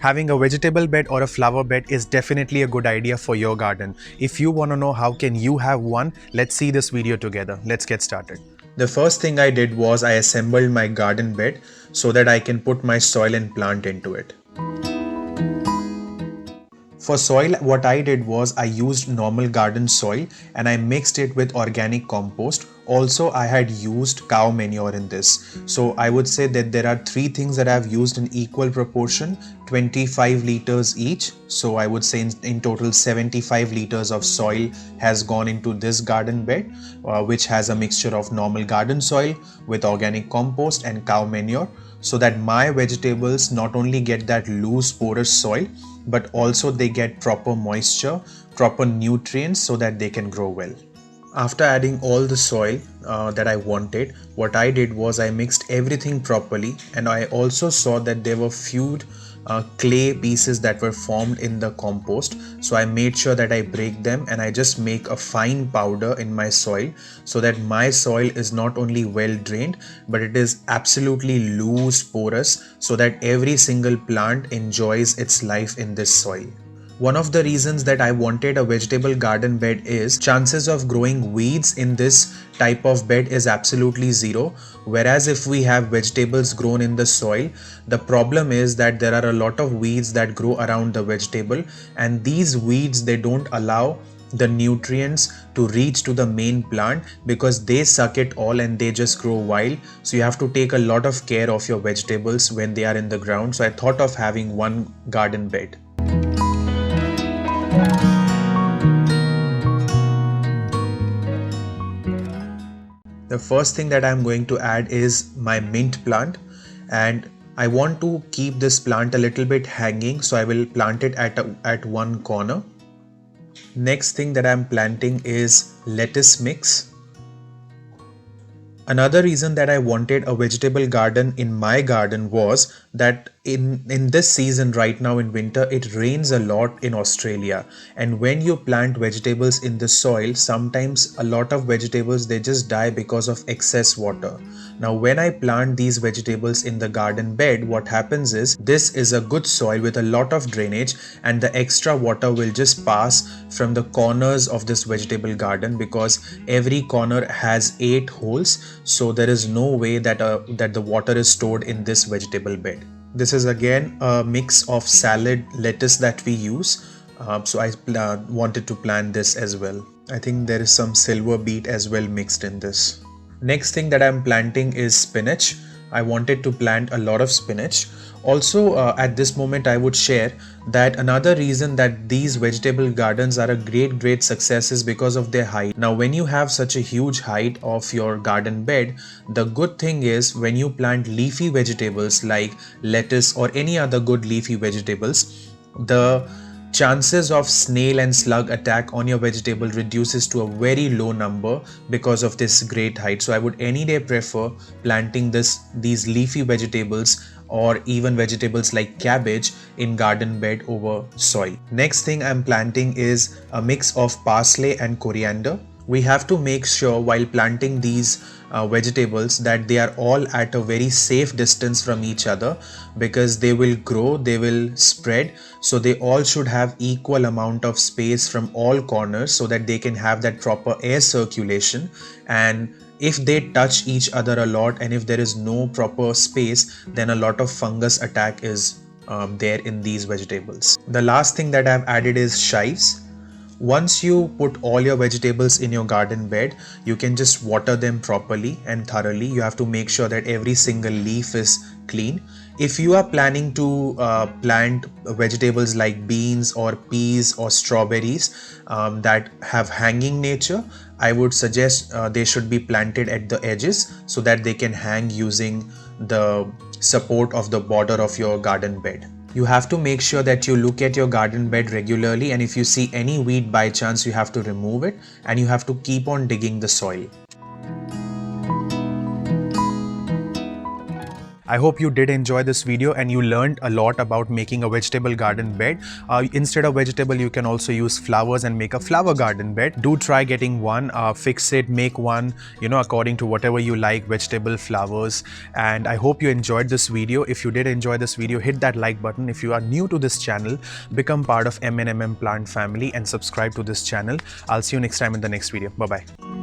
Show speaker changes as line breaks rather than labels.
Having a vegetable bed or a flower bed is definitely a good idea for your garden. If you want to know how can you have one, let's see this video together. Let's get started. The first thing I did was I assembled my garden bed so that I can put my soil and plant into it. For soil, what I did was I used normal garden soil and I mixed it with organic compost. Also, I had used cow manure in this. So I would say that there are three things that I've used in equal proportion, 25 liters each. So I would say in total 75 liters of soil has gone into this garden bed, which has a mixture of normal garden soil with organic compost and cow manure, so that my vegetables not only get that loose porous soil, but also they get proper moisture, proper nutrients so that they can grow well. After adding all the soil that I wanted, what I did was I mixed everything properly, and I also saw that there were few clay pieces that were formed in the compost. So I made sure that I break them and I just make a fine powder in my soil so that my soil is not only well drained, but it is absolutely loose, porous, so that every single plant enjoys its life in this soil. One of the reasons that I wanted a vegetable garden bed is chances of growing weeds in this type of bed is absolutely zero. Whereas if we have vegetables grown in the soil, the problem is that there are a lot of weeds that grow around the vegetable, and these weeds, they don't allow the nutrients to reach to the main plant because they suck it all and they just grow wild. So you have to take a lot of care of your vegetables when they are in the ground. So I thought of having one garden bed. The first thing that I'm going to add is my mint plant, and I want to keep this plant a little bit hanging, so I will plant it at one corner. Next thing that I'm planting is lettuce mix. Another reason that I wanted a vegetable garden in my garden was that in this season right now in winter, it rains a lot in Australia, and when you plant vegetables in the soil, sometimes a lot of vegetables, they just die because of excess water. Now when I plant these vegetables in the garden bed, what happens is this is a good soil with a lot of drainage, and the extra water will just pass from the corners of this vegetable garden because every corner has 8 holes, so there is no way that the water is stored in this vegetable bed. This is again a mix of salad lettuce that we use, so I wanted to plant this as well. I think there is some silver beet as well mixed in this. Next thing that I'm planting is spinach. I wanted to plant a lot of spinach. Also, at this moment, I would share that another reason that these vegetable gardens are a great success is because of their height. Now, when you have such a huge height of your garden bed, the good thing is when you plant leafy vegetables like lettuce or any other good leafy vegetables, the chances of snail and slug attack on your vegetable reduces to a very low number because of this great height. So I would any day prefer planting these leafy vegetables or even vegetables like cabbage in garden bed over soil. Next thing I'm planting is a mix of parsley and coriander. We have to make sure while planting these vegetables that they are all at a very safe distance from each other, because they will grow, they will spread, so they all should have equal amount of space from all corners so that they can have that proper air circulation. And if they touch each other a lot and if there is no proper space, then a lot of fungus attack is there in these vegetables. The last thing that I've added is chives. Once you put all your vegetables in your garden bed, you can just water them properly and thoroughly. You have to make sure that every single leaf is clean. If you are planning to plant vegetables like beans or peas or strawberries that have hanging nature, I would suggest they should be planted at the edges so that they can hang using the support of the border of your garden bed. You have to make sure that you look at your garden bed regularly, and if you see any weed by chance, you have to remove it and you have to keep on digging the soil. I hope you did enjoy this video and you learned a lot about making a vegetable garden bed. Instead of vegetable, you can also use flowers and make a flower garden bed. Do try getting one, fix it, make one, according to whatever you like, vegetable, flowers. And I hope you enjoyed this video. If you did enjoy this video, hit that like button. If you are new to this channel, become part of M&mm Plant family and subscribe to this channel. I'll see you next time in the next video. Bye bye.